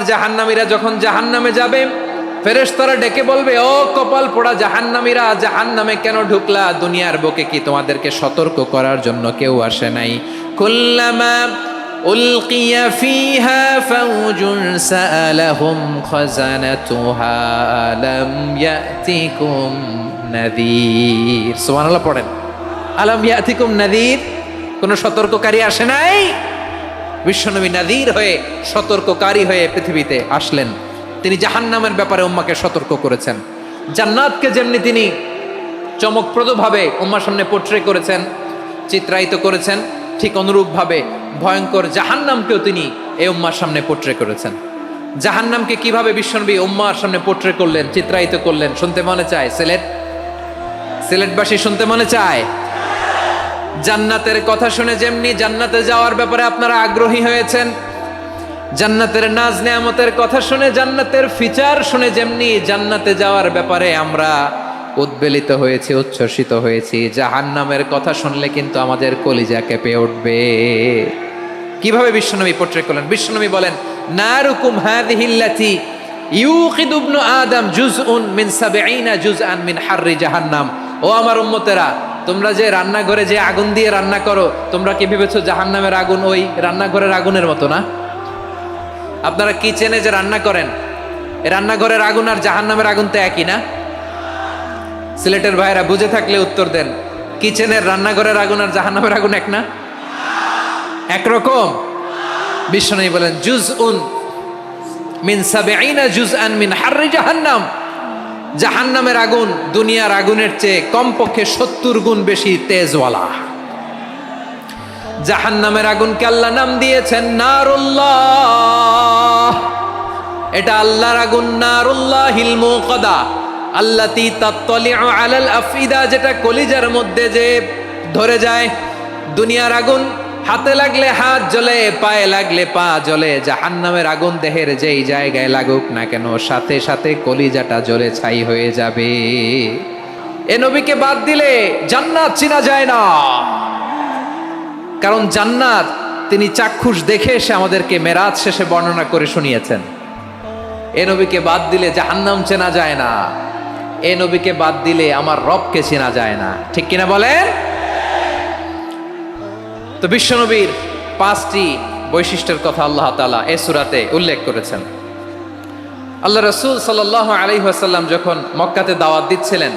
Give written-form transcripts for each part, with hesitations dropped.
জাহান্নামীরা যখন জাহান্নামে যাবে, ফেরেশতারা ডেকে বলবে, ও কপাল পোড়া জাহান্নামীরা, জাহান্নামে কেন ঢুকলা? দুনিয়ার বুকে কি তোমাদেরকে সতর্ক করার জন্য কেউ আসে নাই? কুল্লামা উলকিয়া ফিহা ফাউজুন সাআলাহুম খাজানাতুহা আলাম ইয়াতিকুম নাযীর। সুবহানাল্লাহ পড়েন। আলাম ইয়াতিকুম নাযীর, কোন সতর্ককারী আসে নাই? বিশ্বনবী নাযীর হয়ে, সতর্ককারী হয়ে পৃথিবীতে আসলেন। তিনি জাহান্নামের ব্যাপারে উম্মাকে সতর্ক করেছেন। জান্নাতকে যেমনি তিনি চমকপ্রদভাবে উম্মার সামনে পোট্রে করেছেন, চিত্রায়িত করেছেন, ঠিক অনুরূপভাবে ভয়ঙ্কর জাহান্নামকেও তিনি এই উম্মার সামনে পোট্রে করেছেন। জাহান্নামকে কিভাবে বিশ্বনবী উম্মার সামনে পোট্রে করলেন, চিত্রায়িত করলেন, শুনতে মনে চায়? সিলেটবাসী শুনতে মনে চায়? জান্নাতের কথা শুনে যেমনি জান্নাতে যাওয়ার ব্যাপারে আপনারা আগ্রহী হয়েছেন, জান্নাতের নাজ নেয়ামতের কথা শুনে, জান্নাতের ফিচার শুনে যেমনি জান্নাতে যাওয়ার ব্যাপারে আমরা উদ্বেলিত হয়েছি, উচ্ছ্বসিত হয়েছি, জাহান্নামের কথা শুনলে কিন্তু আমাদের কলিজা কেঁপে উঠবে। কিভাবে বিশ্বনবী পোট্রে করলেন? বিশ্বনবী বলেন, নারুকুম হাযিহিল্লাতী ইউকিদু ইবনু আদম জুজউন মিন ৭০ জুজআন মিন হাররি জাহান্নাম। ও আমার উম্মতেরা, তোমরা যে রান্নাঘরে যে আগুন দিয়ে রান্না করো, তোমরা কি ভেবেছো জাহান্নামের আগুন ওই রান্নাঘরের আগুনের মতো না? আপনারা কিচেনে যে রান্না করেন, এই রান্নাঘরের আগুন আর জাহান্নামের আগুন তো একই না? সিলেটের ভাইরা বুঝে থাকলে উত্তর দেন। কিচেনের রান্নাঘরের আগুন আর জাহান্নামের আগুন এক না? একরকম? বিশ্বনবী বলেন, জুজউন মিন ৭০ জুজআন মিন হাররি জাহান্নাম। জাহান্নামের আগুন দুনিয়ার আগুনের চেয়ে কমপক্ষে ৭০ গুণ বেশি তেজওয়ালা। জাহান্নামের আগুনকে আল্লাহ নাম দিয়েছেন নারুল্লাহ। এটা আল্লাহর আগুন, নারুল্লাহিল মুকাদা আল্লাতী তাত্তালিউ আলাল আফইদা, যেটা কলিজার মধ্যে যে ধরে যায়। দুনিয়ার আগুন হাতে লাগলে হাত জ্বলে, পায়ে লাগলে পা জ্বলে। জাহান্নামের আগুন দেহের যেই জায়গায় লাগুক না কেন, সাথে সাথে কলিজাটা জ্বলে ছাই হয়ে যাবে। এ নবীকে বাদ দিলে জান্নাত চিনা যায় না। কারণ জান্নাত তিনি চাক্ষুষ দেখে এসে আমাদেরকে মেরাজ শেষে বর্ণনা করে শুনিয়েছেন। এ নবীকে বাদ দিলে জাহান্নাম চেনা যায় না। এ নবীকে বাদ দিলে আমার রবকে চেনা যায় না। ঠিক কিনা বলেন? তো বিশ্বনবীর 5টি বৈশিষ্ট্যের কথা আল্লাহ তাআলা এই সূরাতে উল্লেখ করেছেন। আল্লাহ রাসূল সাল্লাল্লাহু আলাইহি ওয়াসাল্লাম যখন মক্কাতে দাওয়াত দিচ্ছিলেন,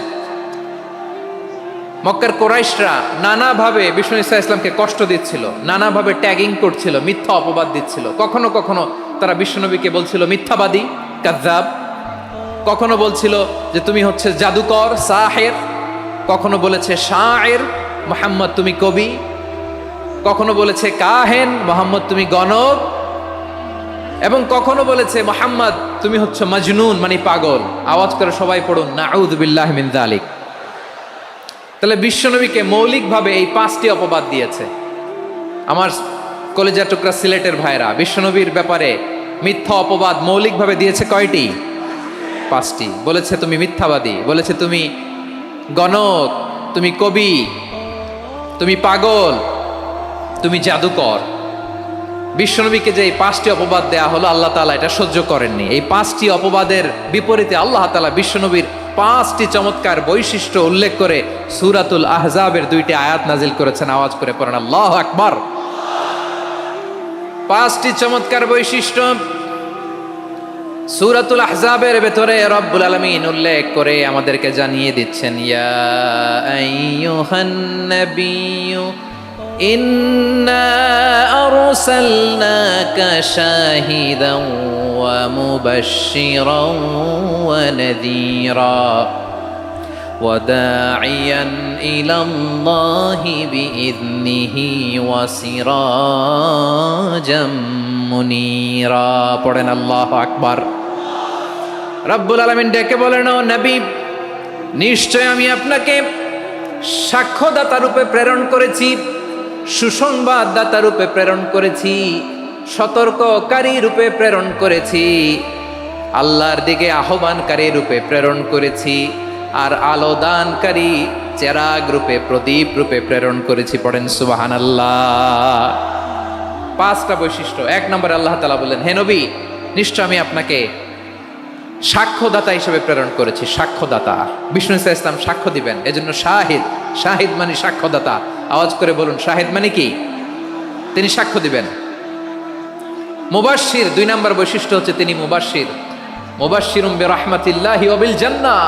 মক্কার কুরাইশরা নানাভাবে বিষ্ণু ঈসা ইসলামকে কষ্ট দিচ্ছিল, নানাভাবে ট্যাগিং করছিল, মিথ্যা অপবাদ দিচ্ছিল। কখনো কখনো তারা বিশ্বনবীকে বলছিল মিথ্যাবাদী, কাযযাব। কখনো বলছিল যে তুমি হচ্ছে জাদুকর, সাহের। কখনো বলেছে শায়ের, মুহাম্মদ তুমি কবি। কখনো বলেছে কাহেন, মুহাম্মদ তুমি গণক। এবং কখনো বলেছে মুহাম্মদ তুমি হচ্ছে মাজনুন, মানে পাগল। আওয়াজ করে সবাই পড়ুন, নাউযু বিল্লাহি মিন যালিক। তাহলে বিশ্বনবীকে মৌলিকভাবে এই 5টি অপবাদ দিয়েছে। আমার কলেজা টুকরা সিলেটের ভাইরা, বিশ্বনবীর ব্যাপারে মিথ্যা অপবাদ মৌলিকভাবে দিয়েছে কয়টি? 5টি। বলেছে তুমি মিথ্যাবাদী, বলেছে তুমি গণক, তুমি কবি, তুমি পাগল, তুমি জাদুকর। বিশ্বনবীকে যে এই 5টি অপবাদ দেয়া হলো, আল্লাহ তাআলা এটা সহ্য করেননি। এই 5টি অপবাদের বিপরীতে আল্লাহ তাআলা বিশ্বনবীর 5টি চমৎকার বৈশিষ্ট্য উল্লেখ করে সূরাতুল আহজাবের 2টি আয়াত নাজিল করেছেন। আওয়াজ করে পড়েন আল্লাহু আকবার। 5টি চমৎকার বৈশিষ্ট্য সূরাতুল আহজাবের ভেতরে রব্বুল আলামিন উল্লেখ করে আমাদেরকে জানিয়ে দিচ্ছেন, ইয়া আইয়ুহান নাবিয়্যু ইন্না আরসালনাকা শাহিদান ওয়া মুবাশশিরান ওয়া নাযীরা ওয়া দাঈয়ান ইলাল্লাহি বিইذনিহি ওয়া সিরাজাম মুনীরা। পড়েন আল্লাহু আকবার। রব্বুল আলামিন ডেকে বলেন, ও নবী, নিশ্চয় আমি আপনাকে সাক্ষ্যদাতা রূপে প্রেরণ করেছি, সুসংবাদদাতা রূপে প্রেরণ করেছি, সতর্ককারী রূপে প্রেরণ করেছি, আল্লাহর দিকে আহ্বানকারী রূপে প্রেরণ করেছি, আর আলো দানকারী চেরাগ রূপে, প্রদীপ রূপে প্রেরণ করেছি। পড়েন সুবহানাল্লাহ। 5টা বৈশিষ্ট্য। 1 নম্বরে আল্লাহ তাআলা বললেন, হে নবী, নিশ্চয় আমি আপনাকে সাক্ষ্যদাতা হিসেবে প্রেরণ করেছি। সাক্ষ্যদাতা, বিষ্ণু ইসা ইসলাম সাক্ষ্য দিবেন, এজন্য শাহিদ। শাহিদ মানে সাক্ষ্যদাতা। আওয়াজ করে বলুন, শাহিদ মানে কি? তিনি সাক্ষ্য দিবেন। মুবাশশির, 2 নম্বর বৈশিষ্ট্য হচ্ছে তিনি মুবাশশির। মুবাশশিরুম বিরাহমাতিল্লাহি ওয়া বিল জান্নাহ,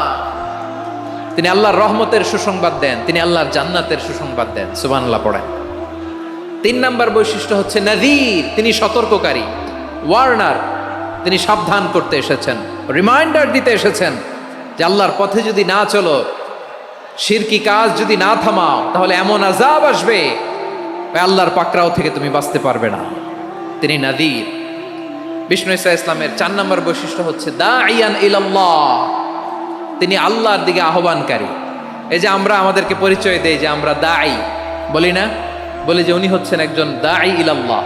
তিনি আল্লাহর রহমতের সুসংবাদ দেন, তিনি আল্লাহর জান্নাতের সুসংবাদ দেন। সুবহানাল্লাহ পড়েন। 3 নম্বর বৈশিষ্ট্য হচ্ছে নাযীর, তিনি সতর্ককারী, ওয়ার্নার, তিনি সাবধান করতে এসেছেন, রিমাইন্ডার দিতে এসেছেন যে আল্লাহর পথে যদি না চলো, শিরকি কাজ যদি না থামাও, তাহলে এমন আযাব আসবে আল্লাহর পাকড়াও থেকে তুমি বাঁচতে পারবে না। তিনি নাযীর। বিষ্ণু ইসা ইসলামের 4 নম্বর বৈশিষ্ট্য হচ্ছে দাঈয়ান ইলাল্লাহ, তিনি আল্লাহর দিকে আহ্বানকারী। এই যে আমরা আমাদেরকে পরিচয় দেই যে আমরা দাঈ, বলি না? বলি যে উনি হচ্ছেন একজন দাঈ ইলাল্লাহ।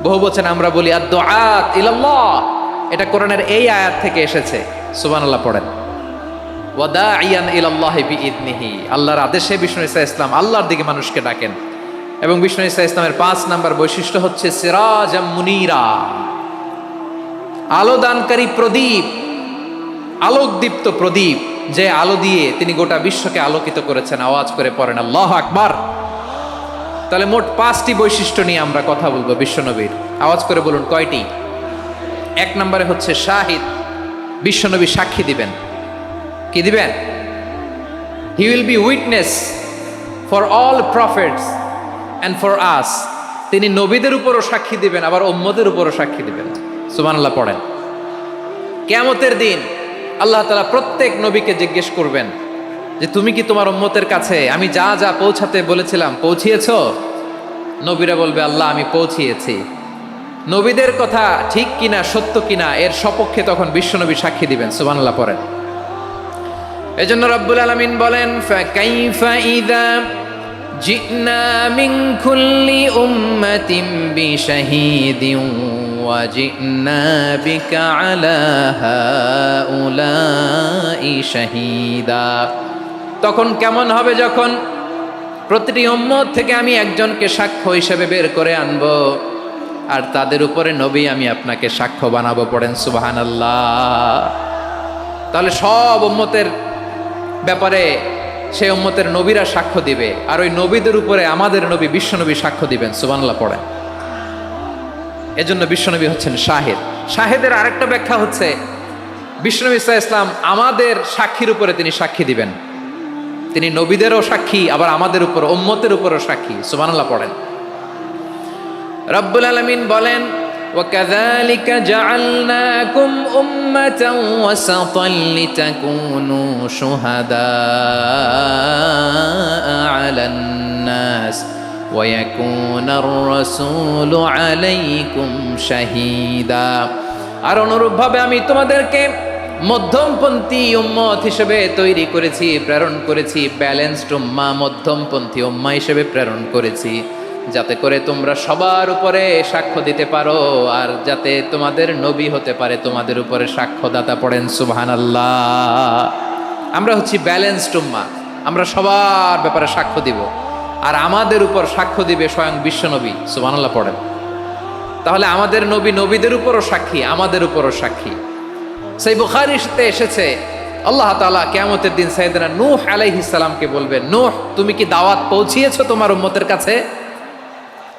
বহু বচন আমরা বলি আদ-দুআত ইলাল্লাহ, এটা কোরআনের এই আয়াত থেকে এসেছে। সুবহানাল্লাহ পড়েন। ওয়া দাঈয়ান ইলাল্লাহি বিইذনিহি, আল্লাহর আদেশে বিষ্ণু ইসা ইসলাম আল্লাহর দিকে মানুষকে ডাকেন। এবং বিষ্ণু ইসা ইসলামের 5 নম্বর বৈশিষ্ট্য হচ্ছে সিরাজাম মুনীরা, আলোদানকারী প্রদীপ, আলোকদীপ্ত প্রদীপ, যে আলো দিয়ে তিনি গোটা বিশ্বকে আলোকিত করেছেন। আওয়াজ করে পড়েন আল্লাহু আকবার। তাহলে মোট 5টি বৈশিষ্ট্য নিয়ে আমরা কথা বলবো বিশ্বনবীর। আওয়াজ করে বলুন কয়টি? 1 নম্বরে হচ্ছে শাহিদ, বিশ্বনবী সাক্ষী দিবেন। কি দিবেন? He will be witness for all prophets and for us, তিনি নবীদের উপরও সাক্ষী দিবেন, আবার উম্মতের উপরও সাক্ষী দিবেন। সুবহানাল্লাহ পড়েন। কিয়ামতের দিন আল্লাহ তাআলা প্রত্যেক নবীকে জিজ্ঞেস করবেন যে তুমি কি তোমার উম্মতের কাছে আমি যা যা পৌঁছাতে বলেছিলাম পৌঁছিয়েছো? নবীরা বলবে আল্লাহ আমি পৌঁছিয়েছি। নবীদের কথা ঠিক কিনা, সত্য কিনা, এর সপক্ষে তখন বিশ্বনবী সাক্ষী দিবেন। সুবহানাল্লাহ পড়েন। এজন্য রব্বুল আলামিন বলেন ফাকাইফা ইযা জিনা মিন কুল্লি উম্মাতিন বিশাহীদিন ওয়া জিনা বিকা আলা হাউলাই শাহীদা। তখন কেমন হবে যখন প্রতিটি উম্মত থেকে আমি একজনকে সাক্ষ্য হিসেবে বের করে আনবো, আর তাদের উপরে নবী আমি আপনাকে সাক্ষ্য বানাবো। পড়েন সুবহানাল্লাহ। তাহলে সব উম্মতের ব্যাপারে সেই উম্মতের নবীরা সাক্ষ্য দিবে, আর ওই নবীদের উপরে আমাদের নবী বিশ্বনবী সাক্ষ্য দিবেন। সুবহানাল্লাহ পড়েন। এজন্য বিশ্বনবী হচ্ছেন শাহিদ। শাহিদের আরেকটা ব্যাখ্যা হচ্ছে বিশ্বনবী সাল্লাল্লাহু আলাইহি ওয়াসাল্লাম আমাদের সাক্ষীর উপরে তিনি সাক্ষী দিবেন। তিনি নবীদেরও সাক্ষী, আবার আমাদের উপর উম্মতের উপরও সাক্ষী। সুবহানাল্লাহ পড়েন। রব্বুল আলামিন বলেন وَكَذَلِكَ جَعَلْنَاكُمْ أُمَّةً وَسَطًا لِتَكُونُوا شُهَدَاءَ عَلَى النَّاسِ وَيَكُونَ الرَّسُولُ عَلَيْكُمْ شَهِيدًا। আর অনুরূপভাবে আমি তোমাদেরকে মধ্যমপন্থী উম্মত হিসেবে তৈরি করেছি, প্রেরণ করেছি। ব্যালেন্সড উম্মাহ, মধ্যমপন্থী উম্মাহ হিসেবে প্রেরণ করেছি, যাতে করে তোমরা সবার উপরে সাক্ষ্য দিতে পারো, আর যাতে তোমাদের নবী হতে পারে তোমাদের উপরে সাক্ষ্যদাতা। পড়েন সুবহানাল্লাহ। আমরা হচ্ছি ব্যালেন্সড উম্মাহ, আমরা সবার ব্যাপারে সাক্ষ্য দিব, আর আমাদের উপর সাক্ষ্য দিবে স্বয়ং বিশ্বনবী। সুবহানাল্লাহ পড়েন। তাহলে আমাদের নবী নবীদের উপরও সাক্ষী, আমাদের উপরও সাক্ষী। সেই বুখারীতে এসেছে আল্লাহ তাআলা কিয়ামতের দিন সাইয়েদনা নূহ আলাইহিস সালামকে বলবেন, নূহ তুমি কি দাওয়াত পৌঁছিয়েছো তোমার উম্মতের কাছে?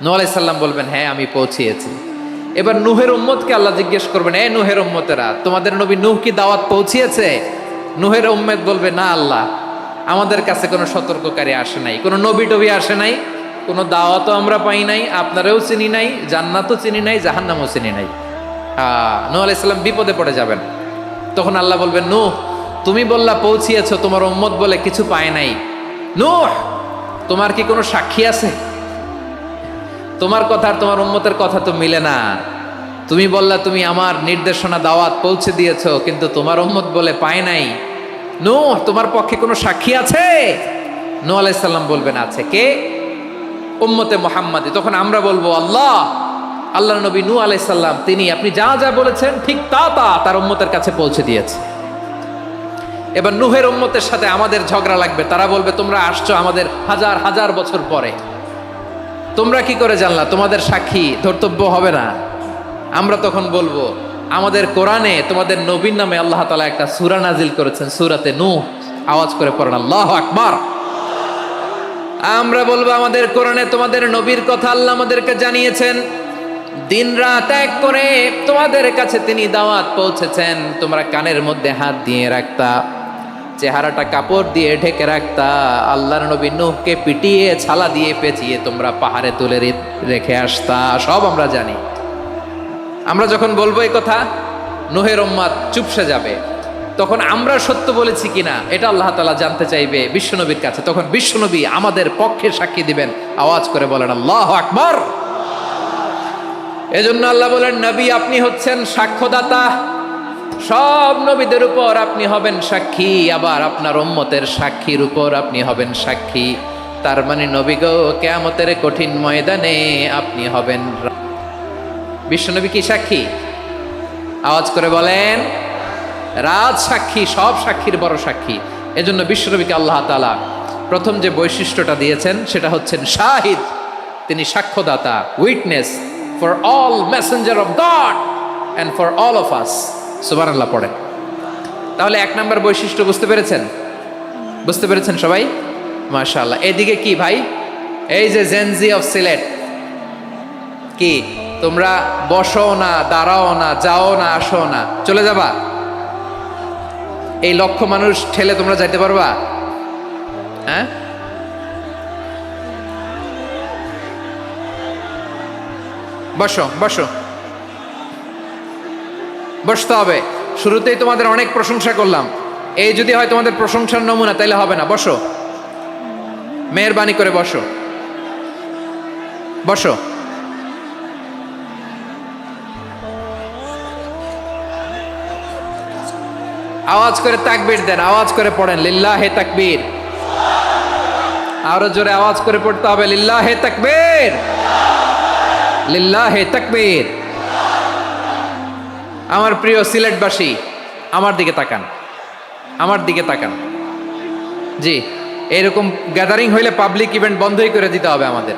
নূহ আলাইহিস সালাম বলবেন হ্যাঁ আমি পৌঁছিয়েছি। এবার নূহের উম্মতকে আল্লাহ জিজ্ঞেস করবেন, এ নূহের উম্মতেরা তোমাদের নবী নূহ কি দাওয়াত পৌঁছিয়েছে? নূহের উম্মত বলবে না আল্লাহ, আমাদের কাছে কোনো সতর্ককারী আসে নাই, কোনো নবী টবি আসে নাই, কোনো দাওয়াতও আমরা পাই নাই, আপনারাও চিনি নাই, জান্নাতও চিনি নাই, জাহান্নামও চিনি নাই। নূহ আলাইহিস সালাম বিপদে পড়ে যাবেন। তখন আল্লাহ বলবেন নূহ তুমি বললা পৌঁছিয়েছো, তোমার উম্মত বলে কিছু পায় নাই। নূহ তোমার কি কোনো সাক্ষী আছে? তোমার কথা আর তোমার উম্মতের কথা তো মিলে না। তুমি বললা তুমি আমার নির্দেশনা দাওয়াত পৌঁছে দিয়েছো, কিন্তু তোমার উম্মত বলে পায় নাই। নূহ তোমার পক্ষে কোনো সাক্ষী আছে? নূহ আলাইহিস সালাম বলবেন আছে। কে? উম্মতে মুহাম্মাদি। তখন আমরা বলবো আল্লাহ, আল্লাহর নবী নূহ আলাইহিস সালাম তিনি আপনি যা যা বলেছেন ঠিক তা তা তার উম্মতের কাছে পৌঁছে দিয়েছে। এবার নূহের উম্মতের সাথে আমাদের ঝগড়া লাগবে। তারা বলবে তোমরা আসছো আমাদের হাজার হাজার বছর পরে, তোমরা কি করে জানলা? তোমাদের সাক্ষী ধর্তব্য হবে না? আমরা তখন বলবো আমাদের কোরআনে তোমাদের নবীর নামে আল্লাহ তাআলা একটা সূরা নাজিল করেছেন, সূরাতে নূহ। আওয়াজ করে পড়েন আল্লাহু আকবার। আমরা বলবো আমাদের কোরআনে তোমাদের নবীর কথা আল্লাহ আমাদেরকে জানিয়েছেন, দিন রাত এক করে তোমাদের কাছে তিনি দাওয়াত পৌঁছেছেন। তোমরা কানের মধ্যে হাত দিয়ে রাখতা, চেহারাটা কাপড় দিয়ে ঢেকে রাখতা, আল্লাহর নবী নূহকে পিটিয়ে ছালা দিয়ে পেঁচিয়ে তোমরা পাহাড়ে তুলে রেখে আসতা। সব আমরা জানি। আমরা যখন বলবো এই কথা, নূহের উম্মাত চুপসে যাবে। তখন আমরা সত্য বলেছি কিনা এটা আল্লাহ তাআলা জানতে চাইবে বিশ্বনবীর কাছে। তখন বিশ্বনবী আমাদের পক্ষে সাক্ষী দিবেন। আওয়াজ করে বলেন আল্লাহু আকবার। এজন্য আল্লাহ বলেন, নবী আপনি হচ্ছেন সাক্ষ্যদাতা, সব নবীদের উপর আপনি হবেন সাক্ষী, আবার আপনার উম্মতের সাক্ষীর উপর আপনি হবেন সাক্ষী। তার মানে নবী গো, কিয়ামতের কঠিন ময়দানে আপনি হবেন। বিশ্বনবী কি সাক্ষী? আওয়াজ করে বলেন, রাজ সাক্ষী, সব সাক্ষীর বড় সাক্ষী। এজন্য বিশ্বনবীকে আল্লাহ তাআলা প্রথম যে বৈশিষ্ট্যটা দিয়েছেন সেটা হচ্ছেন শাহিদ। তিনি সাক্ষ্যদাতা, witness for all messenger of God and for all of us. সুবহানাল্লাহ পড়েন। তাহলে এক নম্বর বৈশিষ্ট্য বুঝতে পেরেছেন? বুঝতে পেরেছেন সবাই? মাশাআল্লাহ। এদিকে কি ভাই, এই যে জেনজি অফ সিলেট, কি তোমরা বসো না, দাঁড়াও না, যাও না, আসো না, চলে যাবা? এই লক্ষ মানুষ ঠেলে তোমরা যাইতে পারবা? হ্যাঁ, বসো বসো, বসতে হবে। শুরুতেই তোমাদের অনেক প্রশংসা করলাম, এই যদি হয় তোমাদের প্রশংসার নমুনা, তাইলে হবে না। বসো, মেহেরবানি করে বসো, বসো। আওয়াজ করে তাকবীর দেন, আওয়াজ করে পড়েন লিল্লাহে তাকবীর। আরো জোরে আওয়াজ করে পড়তে হবে, লিল্লাহে তাকবীর, লিল্লাহে তাকবীর। আমার প্রিয় সিলেটবাসী, আমার দিকে তাকান, আমার দিকে তাকান। জি, এরকম গ্যাদারিং হইলে পাবলিক ইভেন্ট বন্ধই করে দিতে হবে আমাদের।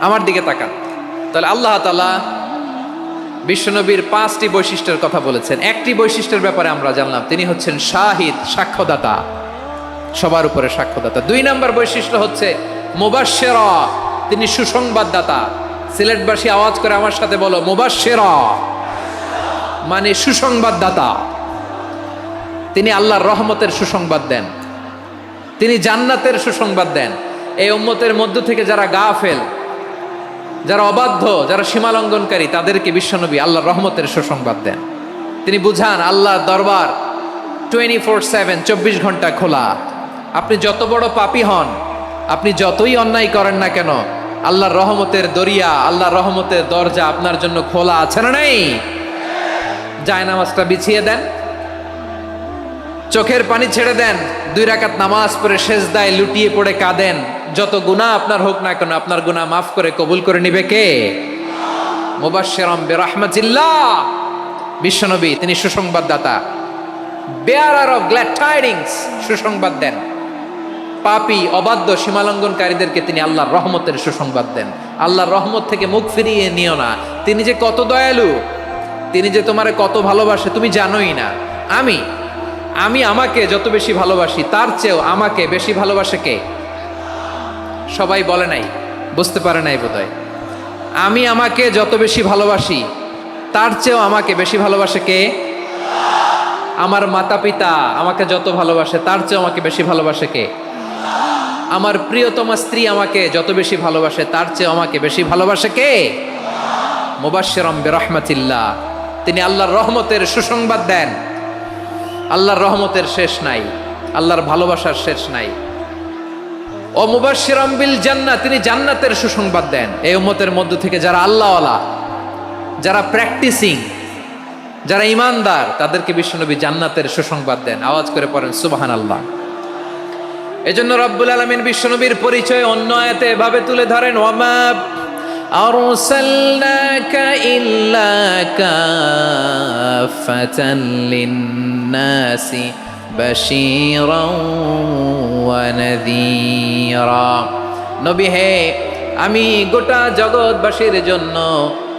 আমার দিকে তাকান। তাহলে আল্লাহ তাআলা বিশ্বনবীর 5টি বৈশিষ্ট্যের কথা বলেছেন। একটি বৈশিষ্ট্যের ব্যাপারে আমরা জানলাম, তিনি হচ্ছেন শাহিদ, সাক্ষ্যদাতা, সবার উপরে সাক্ষ্যদাতা। 2 নম্বর বৈশিষ্ট্য হচ্ছে মুবাশশিরা, তিনি সুসংবাদদাতা। সিলেটবাসী আওয়াজ করে আমার সাথে বলো, মুবাশশিরা মানে সুসংবাদদাতা। তিনি আল্লাহর রহমতের সুসংবাদ দেন, তিনি জান্নাতের সুসংবাদ দেন। এই উম্মতের মধ্য থেকে যারা গাফেল, যারা অবাধ্য, যারা সীমালঙ্ঘনকারী, তাদেরকে বিশ্বনবী আল্লাহর রহমতের সুসংবাদ দেন। তিনি বুঝান আল্লাহর দরবার 24/7, 24 ঘন্টা খোলা। আপনি যত বড় পাপী হন, আপনি যতই অন্যায় করেন না কেন, আল্লাহর রহমতের দরিয়া, আল্লাহর রহমতের দরজা আপনার জন্য খোলা আছে না নেই? জায়নামাজটা বিছিয়ে দেন, চোখের পানি ছেড়ে দেন, 2 রাকাত নামাজ পড়ে সেজদায় লুটিয়ে পড়ে কাঁদেন। যত গুনাহ আপনার হোক না কেন, আপনার গুনাহ মাফ করে কবুল করে নিবে কে? মুবাশশিরাম বিরহমাতিল্লাহ। বিশ্বনবী তিনি সুসংবাদদাতা, বেয়ারার অফ গ্ল্যাড টাইডিংস, সুসংবাদ দেন। পাপী, অবাধ্য, সীমালঙ্ঘনকারীদেরকে তিনি আল্লাহর রহমতের সুসংবাদ দেন। আল্লাহর রহমত থেকে মুখ ফিরিয়ে নিও না। তিনি যে কত দয়ালু, তিনি যে তোমারে কত ভালোবাসে তুমি জানোই না। আমি আমাকে যত বেশি ভালোবাসি, তার চেয়েও আমাকে বেশি ভালোবাসে কে? সবাই বলে নাই, বুঝতে পারে নাই বোধহয়। আমি আমাকে যত বেশি ভালোবাসি, তার চেয়েও আমাকে বেশি ভালোবাসে কে? আমার মাতা পিতা আমাকে যত ভালোবাসে, তার চেয়েও আমাকে বেশি ভালোবাসে কে? আমার প্রিয়তমা স্ত্রী আমাকে যত বেশি ভালোবাসে, তার চেয়েও আমাকে বেশি ভালোবাসে কে? মুবাশশিরাম বিরহমাতিল্লাহ, তিনি আল্লাহর রহমতের সুসংবাদ দেন। আল্লাহর রহমতের শেষ নাই, আল্লাহর ভালোবাসার শেষ নাই। ও মুবাশশিরাম বিল জান্নাহ, তিনি জান্নাতের সুসংবাদ দেন। এই উম্মতের মধ্য থেকে যারা আল্লাহওয়ালা, যারা প্র্যাকটিসিং, যারা ইমানদার, তাদেরকে বিশ্বনবী জান্নাতের সুসংবাদ দেন। আওয়াজ করে পড়েন সুবহানাল্লাহ। এজন্য রব্বুল আলামিন বিশ্বনবীর পরিচয় অন্য আয়াতে এভাবে তুলে ধরেন, ওয়ামা আরসালনাকা ইল্লা কাফাতান লিন্নাসি বাশীরাও ওয়া নাযীরা। নবী হে, আমি গোটা জগৎবাসীর জন্য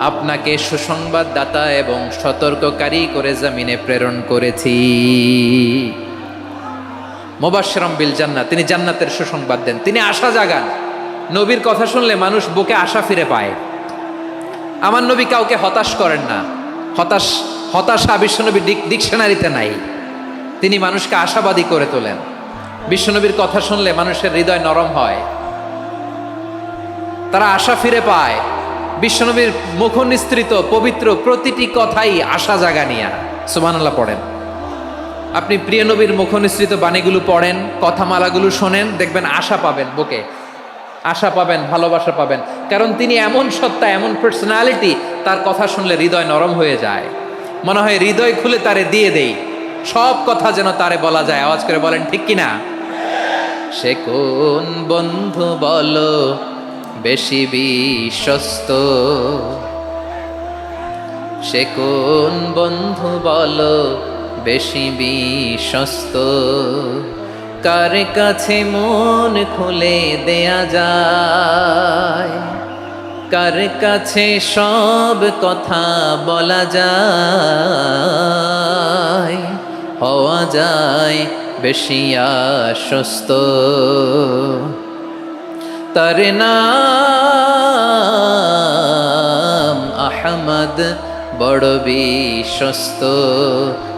আপনাকে সুসংবাদদাতা এবং সতর্ককারী করে জমিনে প্রেরণ করেছি। মুবাশশিরাম বিল জান্নাত, তিনি জান্নাতের সুসংবাদ দেন, তিনি আশা জাগান। নবীর কথা শুনলে মানুষ বুকে আশা ফিরে পায়। আমার নবী কাউকে হতাশ করেন না। হতাশা বিশ্বনবীর ডিকশনারিতে নাই। তিনি মানুষকে আশাবাদী করে তোলেন। বিশ্বনবীর কথা শুনলে মানুষের হৃদয় নরম হয়, তারা আশা ফিরে পায়। বিশ্বনবীর মুখ নিঃসৃত পবিত্র প্রতিটি কথাই আশা জাগানিয়া। সুবহানাল্লাহ পড়েন। আপনি প্রিয় নবীর মুখ নিঃসৃত বাণীগুলো পড়েন, কথামালাগুলো শোনেন, দেখবেন আশা পাবেন, বুকে আশা পাবেন, ভালোবাসা পাবেন। কারণ তিনি এমন সত্তা, এমন পার্সোনালিটি, তার কথা শুনলে হৃদয় নরম হয়ে যায়। মনে হয় হৃদয় খুলে তারে দিয়ে দেই, সব কথা যেন তারে বলা যায়। আওয়াজ করে বলেন ঠিক কিনা? সে কোন বন্ধু বলো বেশি বিশ্বস্ত, সে কোন বন্ধু বলো বেশি বিশ্বস্ত, কার কাছে মন খুলে দেয়া যায়, কার কাছে সব কথা বলা যায়, হওয়া যায় বেশি আশ্বস্ত। তার নাম আহমদ, বড় বিশ্বস্ত।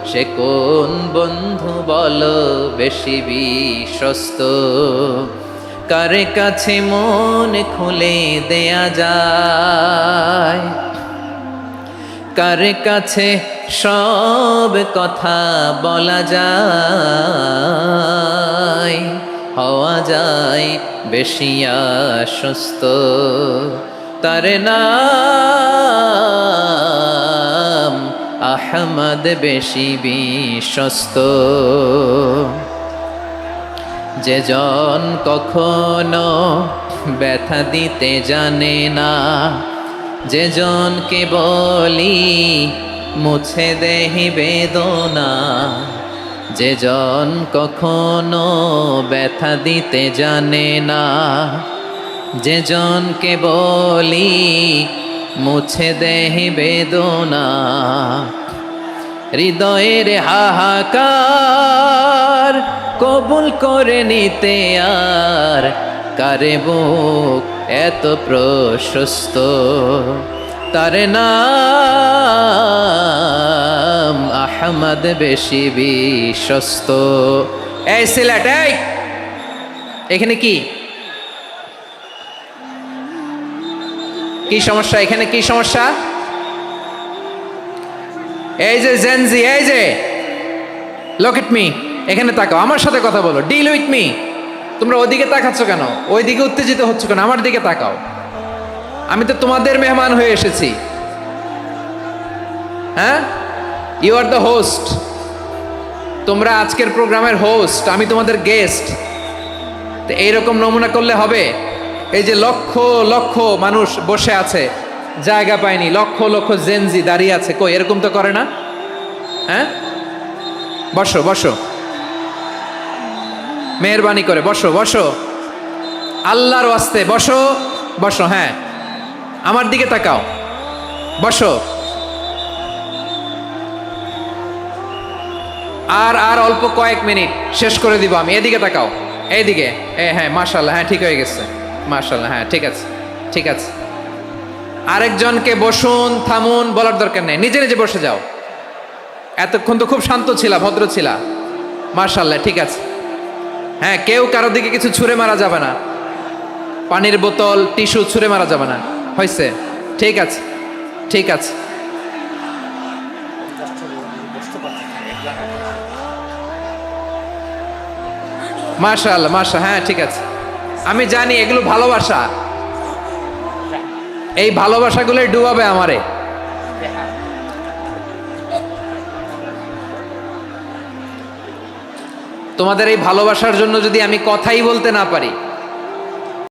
সে কোন বন্ধু বলো বেশি বিশ্বস্ত, কার কাছে মন খুলে দেয়া যায়, কার কাছে সব কথা বলা যায়, হওয়া যায় বেশি আশ্বস্ত। তার নাম আহমদ, বেশি বিশ্বস্ত। যে জন কখনো ব্যথা দিতে জানে না, যে জনকে বলি মুছে দেহি বেদনা, যে জন কখনো ব্যথা দিতে জানে না, যে জনকে বলি মুছে দেহি বেদনা, হৃদয়ের হাহাকার কবুল করে নিতে আর কারে বুক এত প্রশস্ত। তার নাম আহমদ, বেশি বিশ্বস্ত। এই সিলেট, এই এখানে কি কি সমস্যা? এখানে কি সমস্যা? এই যে জেনজি, এই যে লুক এট মি, এখানে তাকাও, আমার সাথে কথা বলো, ডিল উইথ মি। তোমরা ওইদিকে তাকাচ্ছ কেন? ওইদিকে উত্তেজিত হচ্ছ কেন? আমার দিকে তাকাও। আমি তো তোমাদের মেহমান হয়ে এসেছি। হ্যাঁ, ইউ আর দ্য হোস্ট। তোমরা আজকের প্রোগ্রামের হোস্ট, আমি তোমাদের গেস্ট। তো এইরকম নমুনা করলে হবে? এই যে লক্ষ লক্ষ মানুষ বসে আছে, জায়গা পায়নি, লক্ষ লক্ষ জেনজি দাঁড়িয়ে আছে, কই এরকম তো করে না? হ্যাঁ, বসো বসো, মেহরবানি করে বসো বসো, আল্লাহর ওয়াস্তে বসো বসো। হ্যাঁ, আমার দিকে তাকাও, বসো। আর অল্প কয়েক মিনিট, শেষ করে দিব আমি। এদিকে তাকাও, এইদিকে। হ্যাঁ, মাশাআল্লাহ, হ্যাঁ ঠিক হয়ে গেছে, মাশাআল্লাহ, হ্যাঁ ঠিক আছে, ঠিক আছে। আরেকজনকে বসুন, থামুন বলার দরকার নেই, নিজে নিজে বসে যাও। এতক্ষণ তো খুব শান্ত ছিলা, ভদ্র ছিলা, মাশাআল্লাহ, ঠিক আছে। হ্যাঁ, কেউ কারো দিকে কিছু ছুঁড়ে মারা যাবে না, পানির বোতল, টিস্যু ছুঁড়ে মারা যাবে না, হয়েছে? ঠিক আছে, ঠিক আছে। মাশাআল্লাহ, হ্যাঁ ঠিক আছে। আমি জানি এগুলো ভালোবাসা, এই ভালোবাসাগুলোই ডুবাবে আমারে। তোমাদের এই ভালোবাসার জন্য যদি আমি কথাই বলতে না পারি,